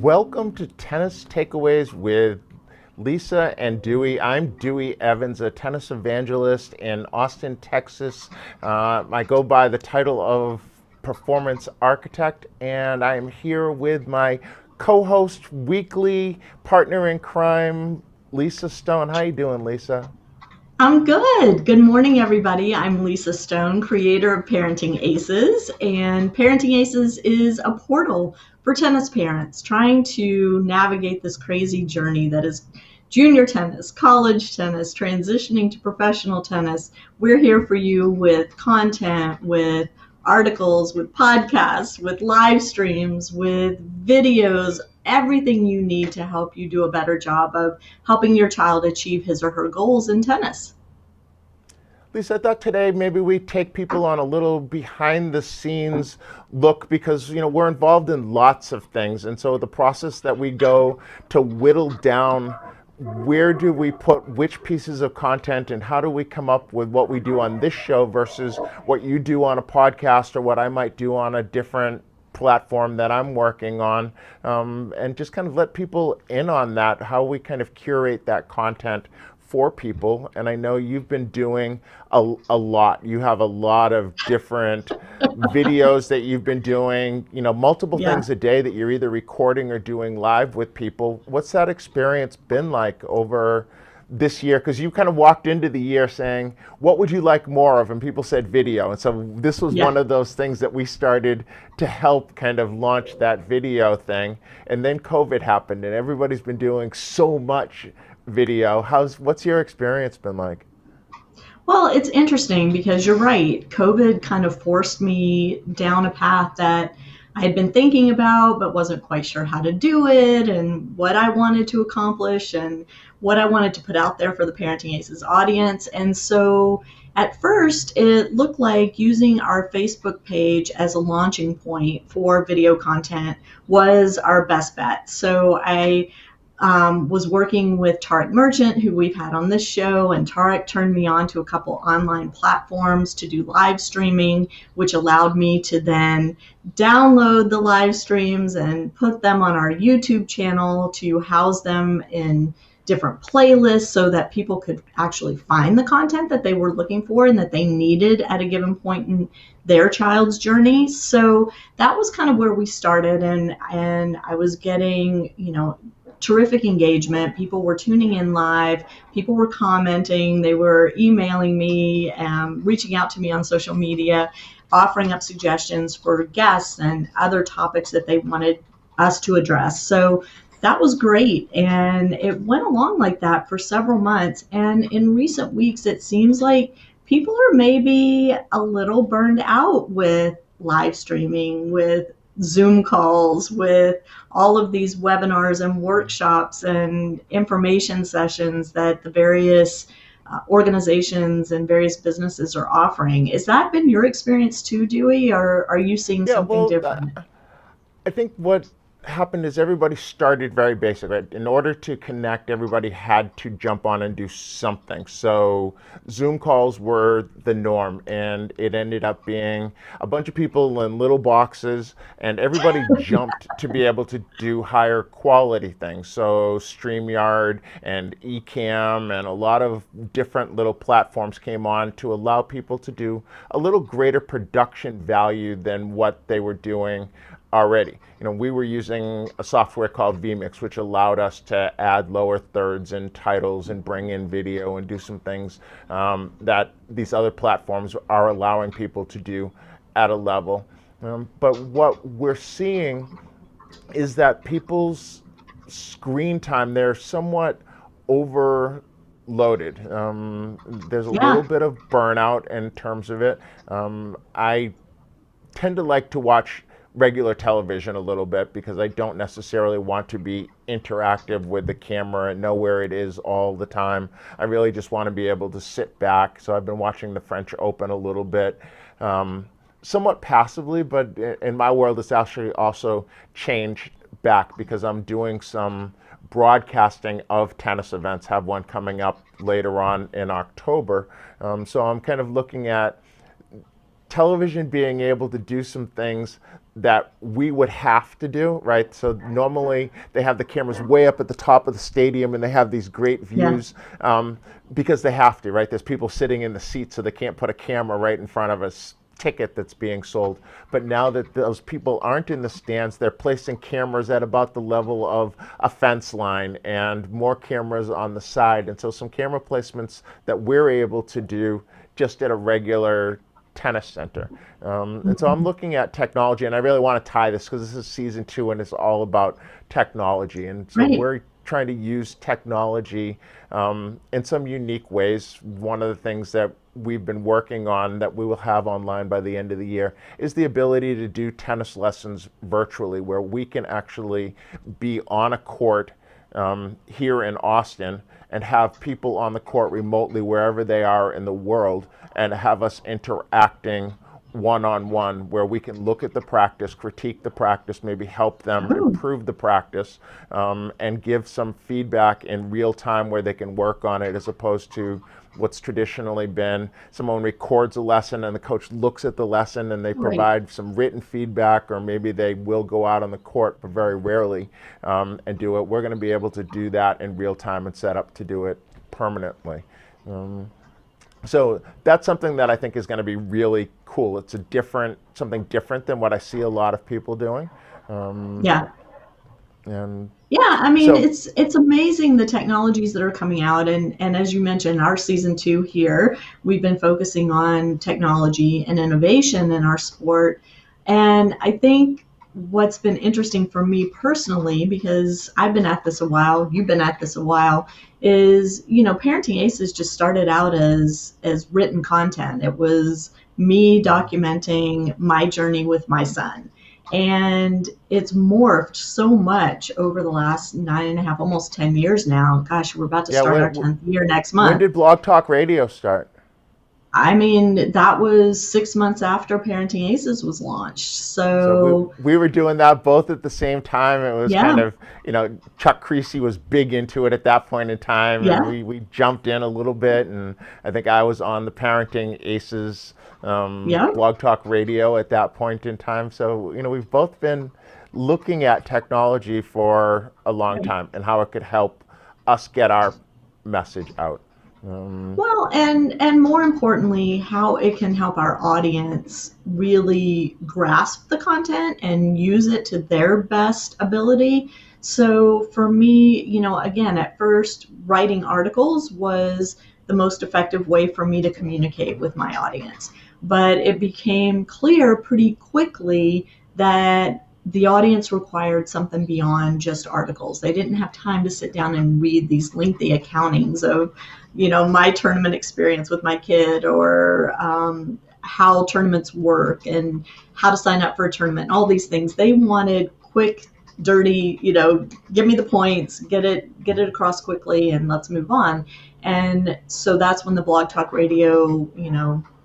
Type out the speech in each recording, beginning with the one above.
Welcome to Tennis Takeaways with Lisa and Dewey. I'm Dewey Evans, a tennis evangelist in Austin, Texas. I go by the title of Performance Architect, and I am here with my co-host, weekly partner in crime, Lisa Stone. How you doing, Lisa? I'm good. Good morning, everybody. I'm Lisa Stone, creator of Parenting Aces. And Parenting Aces is a portal for tennis parents trying to navigate this crazy journey that is junior tennis, college tennis, transitioning to professional tennis. We're here for you with content, with articles, with podcasts, with live streams, with videos, everything you need to help you do a better job of helping your child achieve his or her goals in tennis. Lisa, I thought today maybe we take people on a little behind the scenes look because we're involved in lots of things, and so the process that we go to whittle down where do we put which pieces of content and how do we come up with what we do on this show versus what you do on a podcast or what I might do on a different platform that I'm working on, and just kind of let people in on that, how we kind of curate that content for people. And I know you've been doing a lot. You have a lot of different videos that you've been doing, multiple Yeah. things a day that you're either recording or doing live with people. What's that experience been like over this year? Because you kind of walked into the year saying, what would you like more of? And people said video. And so this was Yeah. one of those things that we started to help kind of launch that video thing. And then COVID happened and everybody's been doing so much video. What's your experience been like? Well, it's interesting because you're right. COVID kind of forced me down a path that I had been thinking about, but wasn't quite sure how to do it and what I wanted to accomplish and what I wanted to put out there for the Parenting Aces audience. And so at first, it looked like using our Facebook page as a launching point for video content was our best bet. So I was working with Tarek Merchant, who we've had on this show, and Tarek turned me on to a couple online platforms to do live streaming, which allowed me to then download the live streams and put them on our YouTube channel to house them in different playlists so that people could actually find the content that they were looking for and that they needed at a given point in their child's journey. So that was kind of where we started, and I was getting, terrific engagement. People were tuning in live. People were commenting. They were emailing me, reaching out to me on social media, offering up suggestions for guests and other topics that they wanted us to address. So that was great. And it went along like that for several months. And in recent weeks, it seems like people are maybe a little burned out with live streaming, with Zoom calls, with all of these webinars and workshops and information sessions that the various organizations and various businesses are offering. Has that been your experience too, Dewey, or are you seeing Yeah, something well, different? I think what happened is everybody started very basic. Right? In order to connect, everybody had to jump on and do something. So Zoom calls were the norm, and it ended up being a bunch of people in little boxes, and everybody jumped to be able to do higher quality things. So StreamYard and Ecamm and a lot of different little platforms came on to allow people to do a little greater production value than what they were doing already. We were using a software called vMix, which allowed us to add lower thirds and titles and bring in video and do some things that these other platforms are allowing people to do at a level. But what we're seeing is that people's screen time, they're somewhat overloaded. There's a little Yeah. bit of burnout in terms of it. I tend to like to watch regular television a little bit because I don't necessarily want to be interactive with the camera and know where it is all the time. I really just want to be able to sit back. So I've been watching the French Open a little bit, somewhat passively, but in my world, it's actually also changed back because I'm doing some broadcasting of tennis events, have one coming up later on in October. So I'm kind of looking at television being able to do some things that we would have to do, right? So normally they have the cameras way up at the top of the stadium and they have these great Yeah. views because they have to, right? There's people sitting in the seats, so they can't put a camera right in front of us ticket that's being sold. But now that those people aren't in the stands, they're placing cameras at about the level of a fence line and more cameras on the side. And so some camera placements that we're able to do just at a regular tennis center. And so I'm Mhm. looking at technology, and I really want to tie this because this is season 2 and it's all about technology. And so Right. we're trying to use technology in some unique ways. One of the things that we've been working on that we will have online by the end of the year is the ability to do tennis lessons virtually, where we can actually be on a court here in Austin and have people on the court remotely wherever they are in the world and have us interacting one-on-one where we can look at the practice, critique the practice, maybe help them Oh, improve the practice, and give some feedback in real time where they can work on it, as opposed to what's traditionally been someone records a lesson and the coach looks at the lesson and they right. provide some written feedback, or maybe they will go out on the court, but very rarely, and do it. We're going to be able to do that in real time and set up to do it permanently. Um, so that's something that I think is going to be really cool. It's a different, something different than what I see a lot of people doing. Um, Yeah. and Yeah, I mean, so, it's amazing the technologies that are coming out, and as you mentioned, our season 2 here, we've been focusing on technology and innovation in our sport. And I think what's been interesting for me personally, because I've been at this a while, you've been at this a while, is, Parenting Aces just started out as written content. It was me documenting my journey with my son. And it's morphed so much over the last 9.5, almost 10 years now. Gosh, we're about to yeah, start our 10th year next when month. did Blog Talk Radio start? I mean, that was 6 months after Parenting Aces was launched. So we So, we were doing that both at the same time. It was kind yeah, of, Chuck Creasy was big into it at that point in time, and yeah, we jumped in a little bit. And I think I was on the Parenting Aces yeah, Blog Talk Radio at that point in time. So, we've both been looking at technology for a long right. time and how it could help us get our message out. Um, Well, and more importantly, how it can help our audience really grasp the content and use it to their best ability. So for me, again, at first, writing articles was the most effective way for me to communicate with my audience. But it became clear pretty quickly that the audience required something beyond just articles. They didn't have time to sit down and read these lengthy accountings of my tournament experience with my kid, or how tournaments work and how to sign up for a tournament, all these things. They wanted quick, dirty, give me the points, get it across quickly, and let's move on. And so that's when the Blog Talk Radio,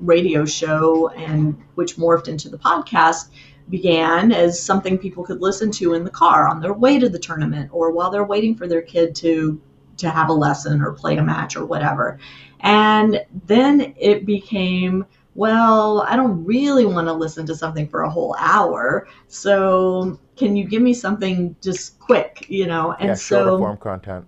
radio show, and which morphed into the podcast, began as something people could listen to in the car on their way to the tournament, or while they're waiting for their kid to have a lesson or play a match or whatever. And then it became, well, I don't really want to listen to something for a whole hour. So can you give me something just quick, yeah, And shorter so form content.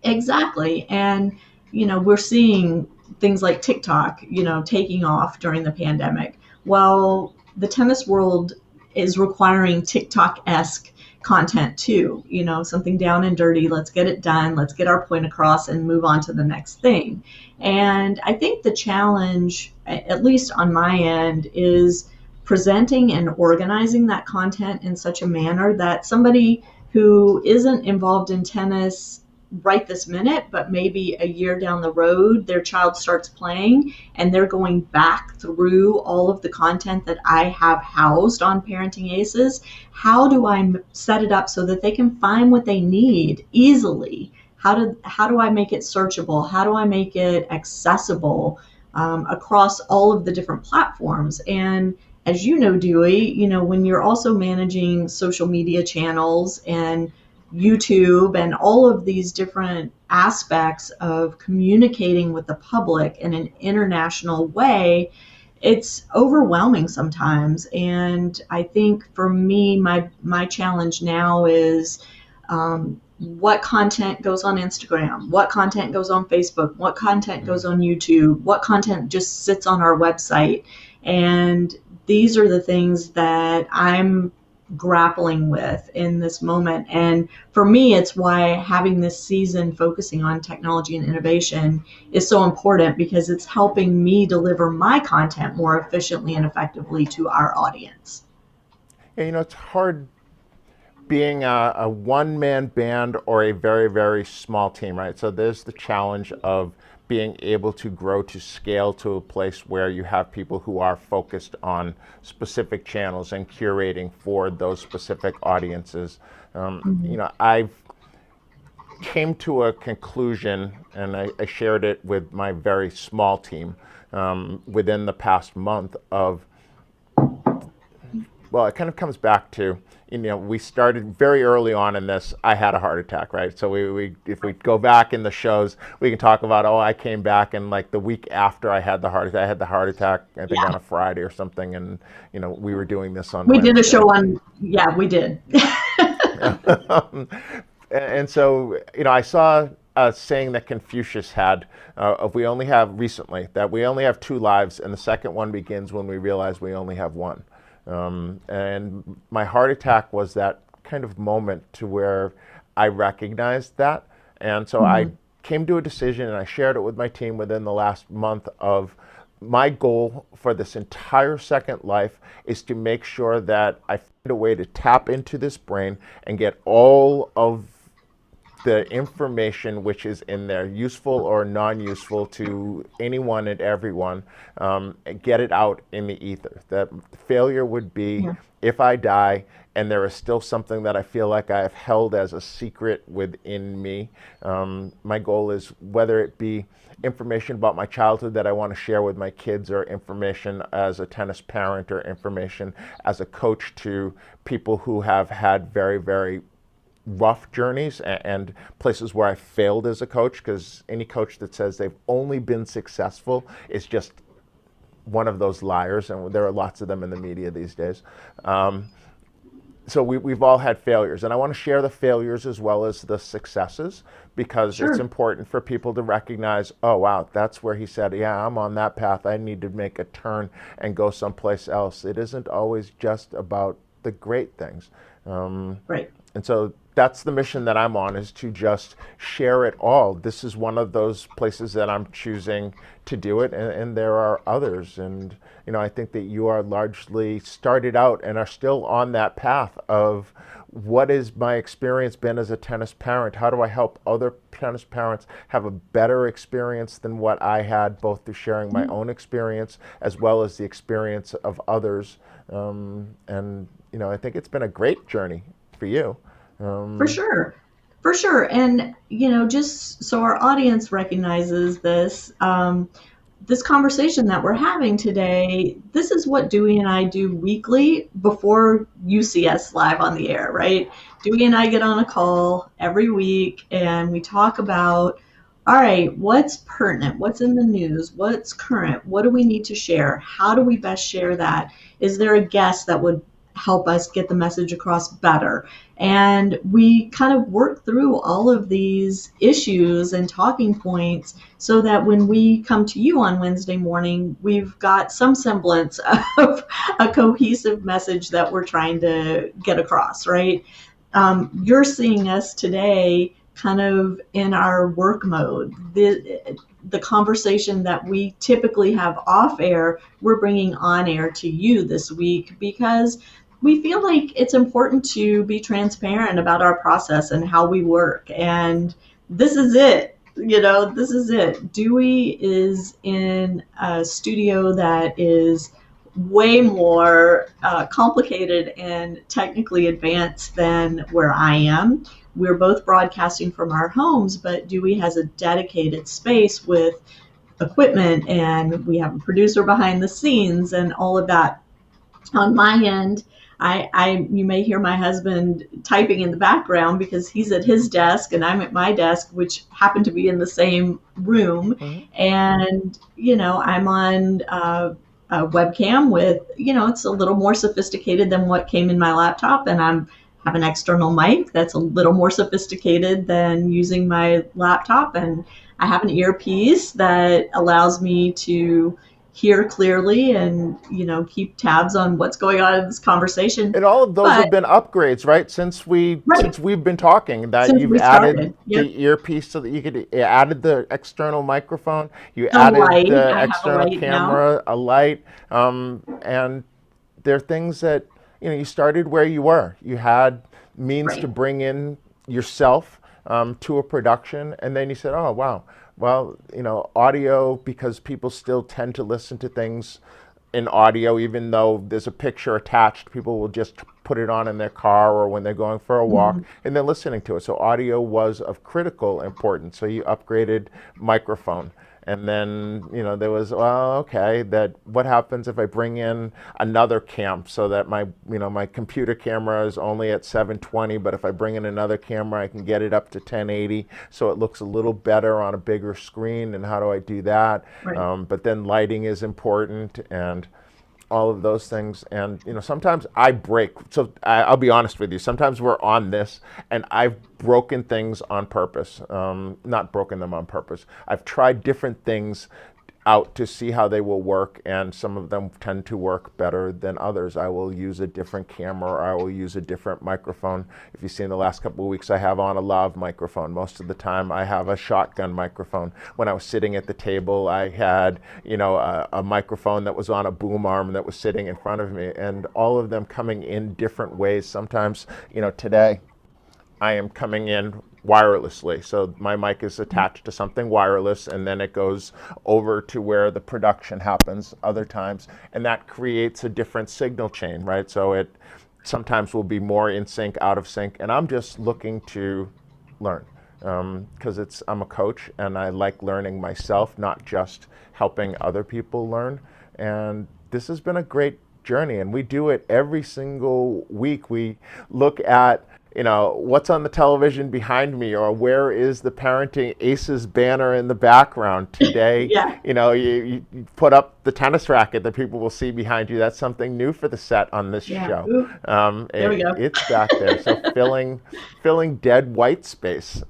exactly. And, we're seeing things like TikTok, taking off during the pandemic. Well, the tennis world is requiring TikTok esque content too, something down and dirty. Let's get it done. Let's get our point across and move on to the next thing. And I think the challenge, at least on my end, is presenting and organizing that content in such a manner that somebody who isn't involved in tennis right this minute, but maybe a year down the road, their child starts playing and they're going back through all of the content that I have housed on Parenting Aces. How do I set it up so that they can find what they need easily? How do I make it searchable? How do I make it accessible across all of the different platforms? And as you know, Dewey, when you're also managing social media channels and YouTube and all of these different aspects of communicating with the public in an international way, it's overwhelming sometimes. And I think for me, my challenge now is what content goes on Instagram, what content goes on Facebook, what content goes on YouTube, what content just sits on our website. And these are the things that I'm grappling with in this moment. And for me, it's why having this season focusing on technology and innovation is so important, because it's helping me deliver my content more efficiently and effectively to our audience. Yeah, it's hard being a one-man band or a very, very small team, right? So there's the challenge of being able to grow to scale to a place where you have people who are focused on specific channels and curating for those specific audiences. Mm-hmm. I've came to a conclusion, and I shared it with my very small team within the past month of, well, it kind of comes back to, we started very early on in this. I had a heart attack, right? So we if we go back in the shows, we can talk about, I came back, and like the week after I had the heart attack, I had the heart attack, I think on Yeah, a Friday or something, and we were doing this on we did a show Wednesday. on, yeah, we did. And so, I saw a saying that Confucius had of we only have recently, that we only have two lives, and the second one begins when we realize we only have one. And my heart attack was that kind of moment to where I recognized that. And so I Mhm. came to a decision, and I shared it with my team within the last month of my goal for this entire second life is to make sure that I find a way to tap into this brain and get all of the information which is in there, useful or non-useful to anyone and everyone, and get it out in the ether. That failure would be Yeah. if I die and there is still something that I feel like I have held as a secret within me. My goal is, whether it be information about my childhood that I want to share with my kids, or information as a tennis parent, or information as a coach to people who have had very, very rough journeys and places where I failed as a coach, because any coach that says they've only been successful is just one of those liars, and there are lots of them in the media these days. So we've all had failures, and I want to share the failures as well as the successes, because it's Sure. important for people to recognize, oh wow, that's where he said, yeah, I'm on that path, I need to make a turn and go someplace else. It isn't always just about the great things. Right. And so that's the mission that I'm on, is to just share it all. This is one of those places that I'm choosing to do it, and there are others. And I think that you are largely started out and are still on that path of, what has my experience been as a tennis parent? How do I help other tennis parents have a better experience than what I had, both through sharing my own experience as well as the experience of others? And I think it's been a great journey for you. For sure. For sure. And, just so our audience recognizes this, this conversation that we're having today, this is what Dewey and I do weekly before you see us live on the air, right? Dewey and I get on a call every week, and we talk about, all right, what's pertinent? What's in the news? What's current? What do we need to share? How do we best share that? Is there a guest that would help us get the message across better? And we kind of work through all of these issues and talking points, so that when we come to you on Wednesday morning, we've got some semblance of a cohesive message that we're trying to get across, right? You're seeing us today kind of in our work mode. The conversation that we typically have off air, we're bringing on air to you this week, because we feel like it's important to be transparent about our process and how we work. And this is it. This is it. Dewey is in a studio that is way more complicated and technically advanced than where I am. We're both broadcasting from our homes, but Dewey has a dedicated space with equipment, and we have a producer behind the scenes and all of that. On my end, you may hear my husband typing in the background, because he's at his desk and I'm at my desk, which happen to be in the same room. Mhm. And I'm on a webcam with, it's a little more sophisticated than what came in my laptop, and I have an external mic that's a little more sophisticated than using my laptop, and I have an earpiece that allows me to hear clearly and, keep tabs on what's going on in this conversation. And all of those have But been upgrades, right? right, Since we've been talking, that since you've we added started, yep. the earpiece so that you added the external microphone, you The added light, the I have a external light now. camera, a light, and there are things that you started where you were. You had means to Right. bring in yourself to a production, and then you said, "Oh, wow, well, audio," because people still tend to listen to things in audio, even though there's a picture attached. People will just put it on in their car or when they're going for a walk Mhm. and they're listening to it. So audio was of critical importance. So you upgraded microphone. And then, there was, well, okay, that what happens if I bring in another cam so that my computer camera is only at 720, but if I bring in another camera, I can get it up to 1080 so it looks a little better on a bigger screen. And how do I do that? Right. But then lighting is important and all of those things. And sometimes I break. So I'll be honest with you. Sometimes we're on this, and I've broken things on purpose. Not broken them on purpose. I've tried different things out to see how they will work, and some of them tend to work better than others. I will use a different camera, or I will use a different microphone. If you see in the last couple of weeks, I have on a lav microphone. Most of the time, I have a shotgun microphone. When I was sitting at the table, I had a microphone that was on a boom arm that was sitting in front of me, and all of them coming in different ways. Sometimes, today, I am coming in wirelessly. So my mic is attached to something wireless, and then it goes over to where the production happens other times. And that creates a different signal chain, right? So it sometimes will be more in sync, out of sync. And I'm just looking to learn because I'm a coach and I like learning myself, not just helping other people learn. And this has been a great journey, and we do it every single week. We look at what's on the television behind me, or where is the Parenting Aces banner in the background today. Yeah. You put up the tennis racket that people will see behind you. That's something new for the set on this Yeah. show. Ooh, there we go. It's back there. So filling dead white space.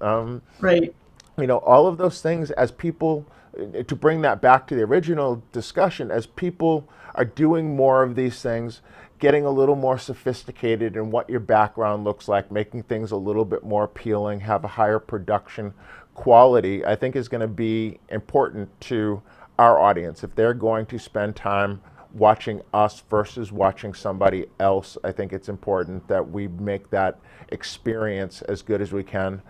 Right. All of those things, as people, to bring that back to the original discussion, as people are doing more of these things, getting a little more sophisticated in what your background looks like, making things a little bit more appealing, have a higher production quality, I think is going to be important to our audience. If they're going to spend time watching us versus watching somebody else, I think it's important that we make that experience as good as we can.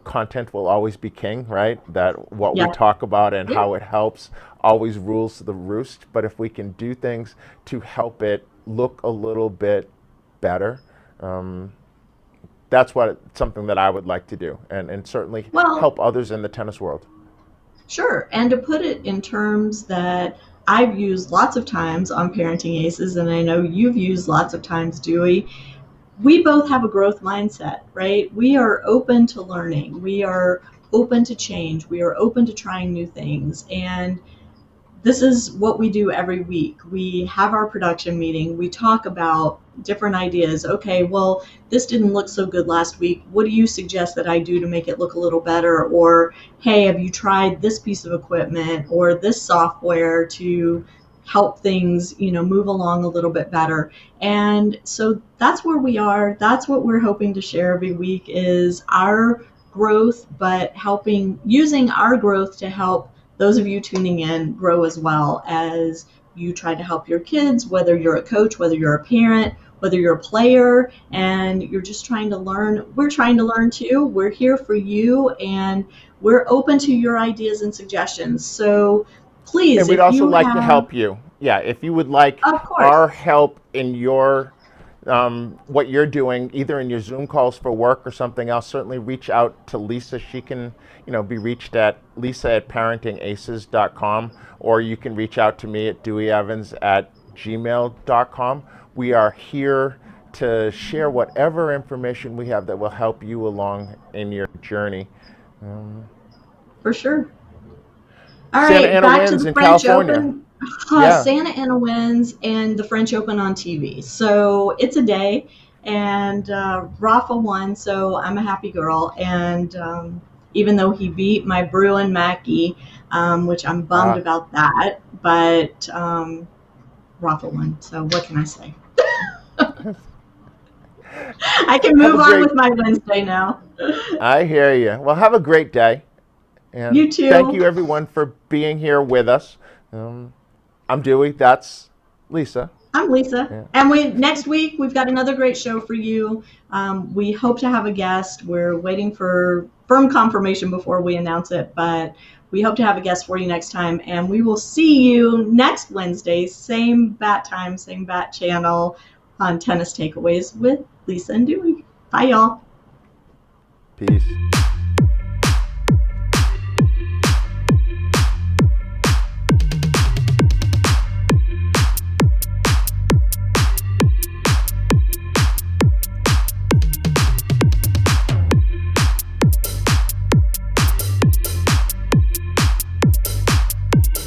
Content will always be king, right? That what we Yeah. talk about and Yeah. how it helps always rules the roost. But if we can do things to help it look a little bit better, that's something that I would like to do, and certainly Well, help others in the tennis world. sure. And to put it in terms that I've used lots of times on Parenting Aces, and I know you've used lots of times, Dewey, we both have a growth mindset, right? We are open to learning. We are open to change. We are open to trying new things. And this is what we do every week. We have our production meeting. We talk about different ideas. Okay, well, this didn't look so good last week. What do you suggest that I do to make it look a little better? Or, hey, have you tried this piece of equipment or this software to help things, move along a little bit better? And so that's where we are. That's what we're hoping to share every week is our growth, but using our growth to help those of you tuning in grow as well as you try to help your kids, whether you're a coach, whether you're a parent, whether you're a player, and you're just trying to learn. We're trying to learn too. We're here for you, and we're open to your ideas and suggestions. So And please, we'd if also you like to have, help you. Yeah, if you would like of course, our help in your what you're doing, either in your Zoom calls for work or something else, certainly reach out to Lisa. She can, be reached at lisa@parentingaces.com, or you can reach out to me at deweyevans@gmail.com. We are here to share whatever information we have that will help you along in your journey. Um, for sure. All Santa right, Ana back to wins the in French California. Open. Yeah. Santa Ana wins and the French Open on TV. So it's a day, and Rafa won, so I'm a happy girl. And even though he beat my Bruin Mackey, which I'm bummed Uh, about that, but Rafa won. So what can I say? I can have a move on great. with my Wednesday now. I hear you. Well, have a great day, and You thank too. you everyone for being here with us. Um, I'm Dewey. That's Lisa. I'm Lisa. Yeah. And we next week we've got another great show for you. We hope to have a guest. We're waiting for firm confirmation before we announce it, but we hope to have a guest for you next time. And we will see you next Wednesday, same bat time, same bat channel on Tennis Takeaways with Lisa and Dewey. Bye, y'all. Peace.